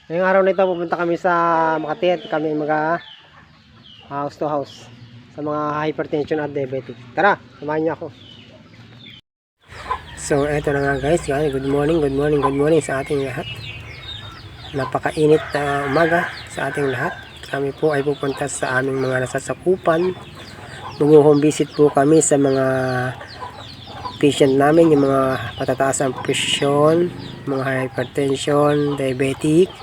Ngayong araw na ito, pupunta kami sa Makati at kami house to house sa mga hypertension at diabetic. Tara, samahan niyo ako. So, eto na nga guys. Good morning sa ating lahat. Napakainit na umaga sa ating lahat. Kami po ay pupunta sa aming mga nasasakupan. Mag-home visit po kami sa mga patient namin, yung mga patataas ang presyon, mga hypertension, diabetic,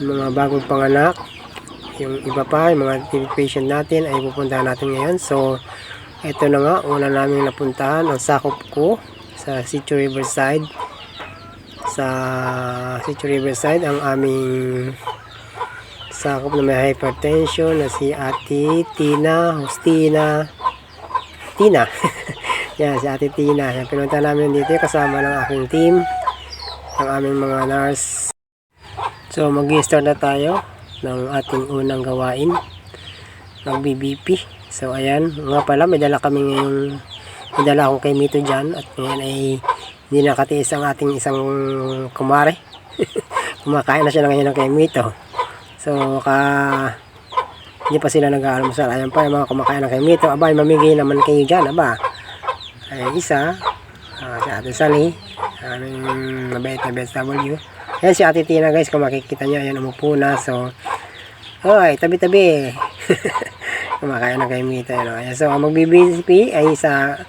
yung mga bagong panganak, yung iba pa, yung mga TV patient natin ay pupuntahan natin ngayon. So, ito na nga, una namin napuntahan ang sakop ko sa Sitio Riverside. Sa Sitio Riverside, ang aming sakop na may hypertension na si Ate Tina yan, si Ate Tina. Pinunta namin dito kasama ng aking team, ang aming mga nurse. So mag-start na tayo ng ating unang gawain, mag-BBP. So ayan, nga pala may dala akong kay Mito dyan, at ngayon ay hindi nakatiis ang ating isang kumare. Kumakain na siya ngayon ng kay Mito. So hindi pa sila nag-aalmusal. Ayan pa yung mga kumakain ng kay Mito. Aba, mamigay naman kayo dyan, aba. Ay isa, si Ate Sally, aming mabait na BSW. Ayan si Ate Tina guys, kung makikita nyo, ayan umupo na. So, oy, tabi-tabi. Kumakain na kay Mita. Ayan. So, ang mag-BBP ay isa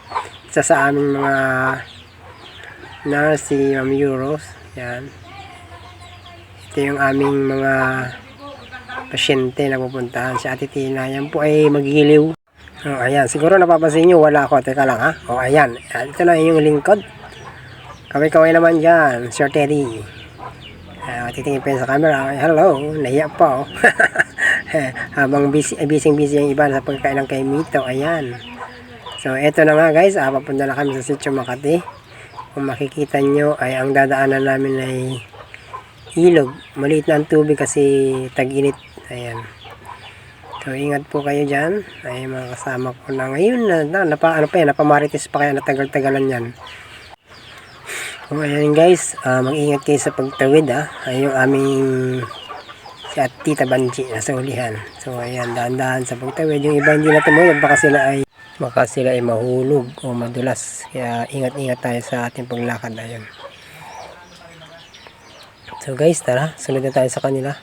sa aming mga nurse, si Ma'am Euros. Ayan. Ito yung aming mga pasyente na pupuntahan. Si Ate Tina, ayan po ay magiliw. Oh, ayan, siguro napapansin nyo, wala ako. Teka lang ha. Oh, ayan. Ito na yung lingkod. Kaway-kaway naman dyan, Sir Teddy. Titingin pa sa camera. Hello, nahiya pa oh. Habang busy yung iba sa pagkain ng kay Mito. Ayan. So, eto na nga guys. Papunta na kami sa Sitio Makati. Kung makikita nyo, ay ang dadaanan namin ay ilog. Maliit na ang tubig kasi tag-init. Ayan. So, ingat po kayo dyan. Ay, mga kasama ko na ngayon. Napamarites pa kaya natagal-tagalan yan. So, ayan guys. Mag-ingat kayo sa pagtawid ay yung aming si at Tita Banji nasa ulihan. So, ayan. Dahan-dahan sa pagtawid. Yung iba hindi na tumawid. Baka sila ay mahulog o madulas. Kaya ingat-ingat tayo sa ating paglakad. Ayan. So, guys, tara. Sunod na tayo sa kanila.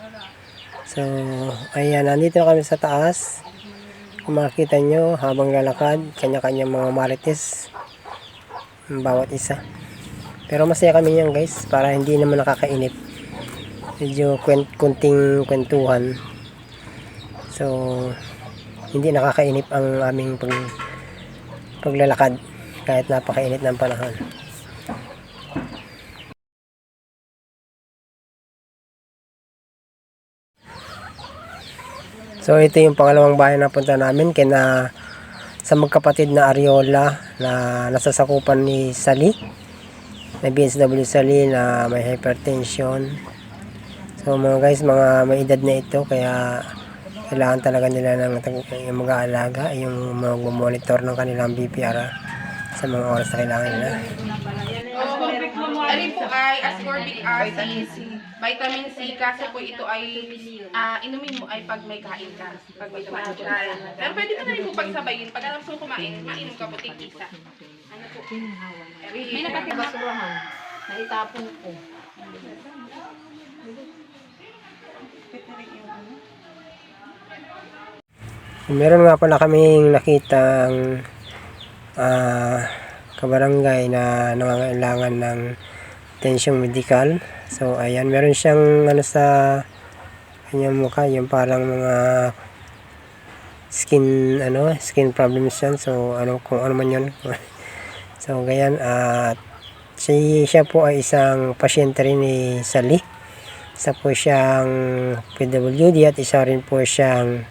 So, ayan, nandito na kami sa taas. Kung makikita nyo, habang lalakad, kanya-kanya mga marites, bawat isa. Pero masaya kami yan guys, para hindi naman nakakainip. Medyo kunting kwentuhan. So, hindi nakakainip ang aming paglalakad, kahit napakainit ng panahon. So ito yung pangalawang bahay na punta namin sa magkapatid na Ariola na nasasakupan ni Sally, na BSW Sally na may hypertension. So mga guys, mga may edad na ito, kaya kailangan talaga nila ng yung mag-aalaga, yung mag-monitor ng kanilang BPR sa mga oras na kailangan nila. Alin po ay ascorbic acid, vitamin C, kasi po ito ay inumin mo ay pag may kain ka, pag may tumahan ka. Pero pwede mo na rin po pagsabayin, pag alam mo kumain, mainom ka po tig-isa. Ano po? May nakatira basurahan, naitapon ko. Meron nga pala kaming nakitang kabarangay na nangangailangan ng tensyong medical. So ayan, meron siyang sa kanyang mukha, yung parang mga skin problems yan. So kung ano man yun. So ganyan, siya po ay isang pasyente rin ni Sally. Isa po siyang PWD at isa rin po siyang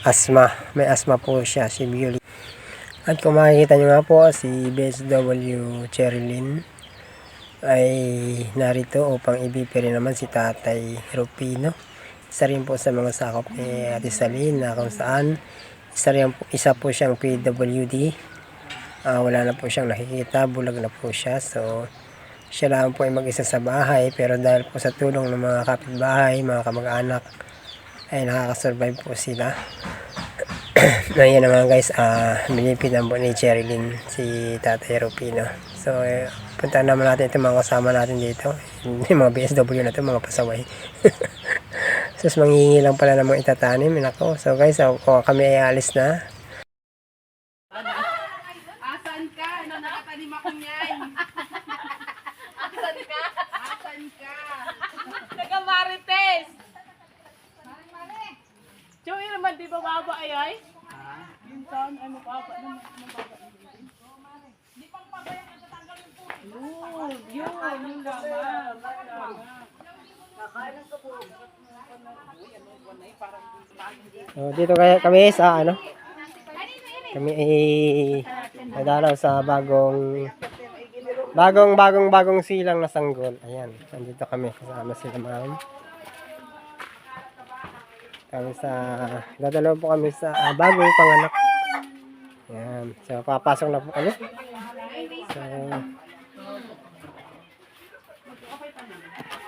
asthma. May asthma po siya, si Bioli. At kung makikita nyo nga po, si BSW Cherilyn ay narito upang ibibigay naman si Tatay Rupino. Isa rin po sa mga sakop ni Ate Sally, na kung saan isa po siyang PWD. Wala na po siyang nakikita, bulag na po siya. So siya lang po ay mag-isa sa bahay, pero dahil po sa tulong ng mga kapitbahay, mga kamag-anak, ay nakakasurvive po sila. Ngayon naman guys, binipitan po ni Cherilyn si Tatay Rupino. So, puntaan naman natin itong mga kasama natin dito. Yung mga BSW na ito, mga pasaway. Sus, manghihingi lang pala ng mga itatanim. Nako. So guys, kami ay alis na. Asan ka? Nakatanim ako niyan. Asan ka? Asan ka? Taga Marites. Joey naman di ba baba ay? Yung taon ay mababa naman. Di pang pabaya na tatanggal yung tubig. Yun yung gama. So, dito kami sa ano? Kami ay nadalaw sa bagong silang na sanggol. Ayan, nandito kami kasama sila ma'am. Kami sa dadalaw po kami sa bagong panganak. Ayan, so papasok na po kami. So,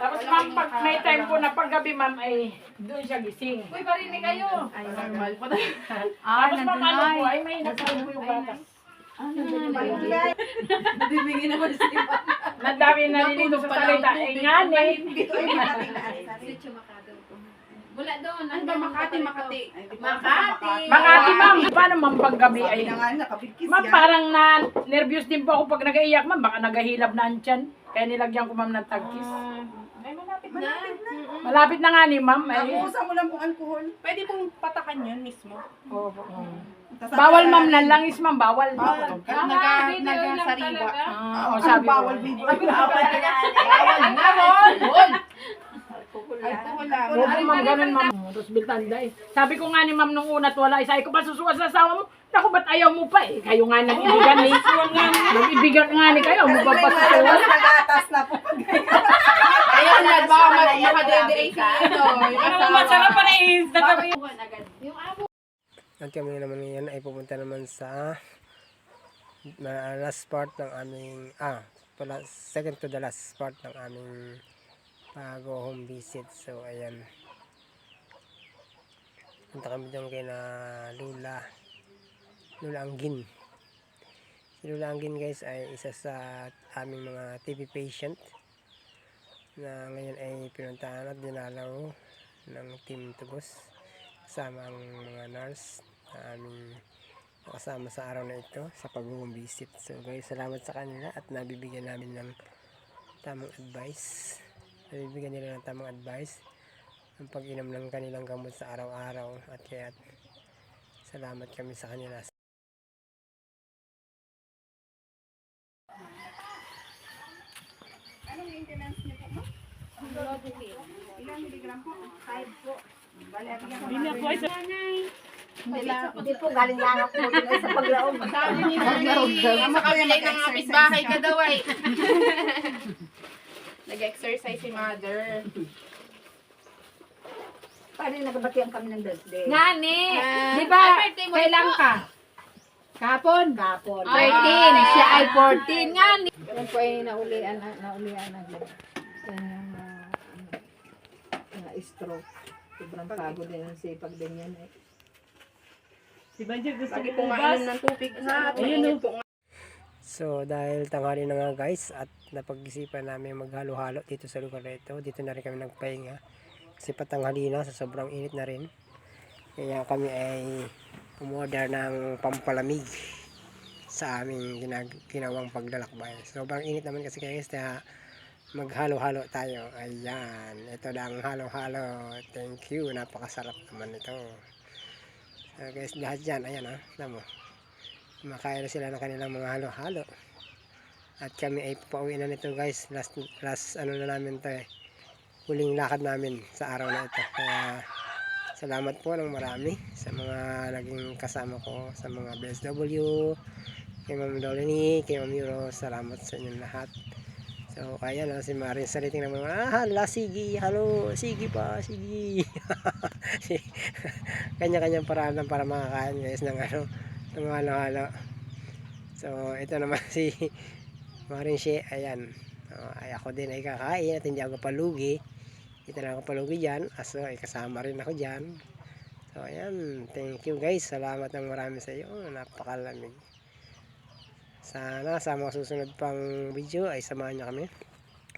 Tapos ma'am, pag may time po na paggabi ma'am ay doon siya gising. Uy, parinig kayo. Ay, normal po na. Tapos ma'am, ano po ay may nagsabi po yung gatas. Nadibigin naman si Iba. Nandami nalilito sa salita. Eh nga eh. Wala doon. Ano ba Makati? Makati. Makati ma'am, paano ma'am paggabi ay? Ma'am, parang na nervous din po ako pag nag-iiyak ma'am. Baka nagahilab na ang tiyan. Kaya nilagyan ko ma'am ng tagkis. Ay, malapit na nga ni ma'am. Nakuusa mo lang kung alcohol. Pwede pong patakan yun mismo. Opo. Bawal ma'am, nanlangis ma'am, bawal. Nagasariwa. Oo, sabi ko. Bawal video. Bawal na ron. Alcohol lang. Opo ma'am, ganun ma'am. Tapos biltanda eh. Sabi ko nga ni ma'am nung una at wala, sabi ko ba susuwas sa asawa mo? Naku, ba't ayaw mo pa eh? Kayo nga nag-ibigan eh. Nag-ibigan nga ni kayo, mo ba pasusuwas? Nagatas na po. Ayaw na, baka makadede si ano. Masarap pa rin. at kami naman ngayon ay pupunta naman sa last part ng aming second to the last part ng aming go home visit. So ayan, punta kami doon kay na Lula Anggin. Si Lula Anggin guys ay isa sa aming mga TB patient na ngayon ay pinuntahan at dinalaw ng Team Tugos kasama ang mga nurse na aming kasama sa araw na ito sa pag-home visit. So guys, salamat sa kanila at nabibigyan namin ng tamang advice. Nabibigyan nila ng tamang advice ang pag-inom ng kanilang gamot sa araw-araw at kaya salamat kami sa kanila. Anong maintenance niyo po, ma'am? Ilang miligram po? 5 po. Hindi po, galing lang ako sa paglaog. Sabi ni Mami, sa kabilay ng kapitbahay ka daw ay. Nag-exercise si mother. Paano nagbatihan kami ng birthday? Nani, di ba kailan ka? Kapon? Kapon. 13, siya ay 14 nga ni. Yan po ay naulian agad. Yan yung stroke. Sobrang pagod din ang sipag din yan eh. Si Banjir gusto Lagi ko pong mainom ng tubig ha. At mainit po nga. So dahil tanghali na nga guys at napag-isipan namin maghalo-halo dito sa lugar na ito, dito na rin kami nagpahinga kasi patanghali na, sa sobrang init na rin. Kaya kami ay umorder ng pampalamig sa aming ginawang paglalakbay. Sobrang init naman kasi guys, kaya maghalo-halo tayo. Ayan, ito lang halo-halo. Thank you, napakasarap naman ito. So guys, lahat dyan, ayan alam mo, makain na sila ng kanilang mga halo-halo. At kami ay pauwi na nito guys. Last ano na namin to eh. Huling lakad namin sa araw na ito. Kaya salamat po ng marami sa mga naging kasama ko, sa mga BSW, kay Ma'am Dolini, kay Ma'am Euro. Salamat sa inyong lahat. So ayan si Marin Saliting naman. Hala, sige, halo, sige pa, sige. Kanya-kanyang paraan lang para makakain guys ng ng halo-halo. So ito naman si Marin She, ayan, Ay ako din ay kakain at hindi ako palugi. Dito lang ako palugi dyan. Aso ay kasama rin ako dyan. So ayan, thank you guys. Salamat ng marami sa iyo. Napakalamig. Sana sa mga susunod pang video ay samahan nyo kami.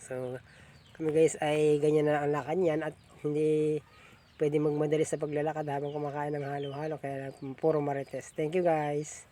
So kami guys ay ganyan na ang lakad niyan at hindi pwede magmadali sa paglalakad habang kumakain ng halo-halo. Kaya puro marites. Thank you guys.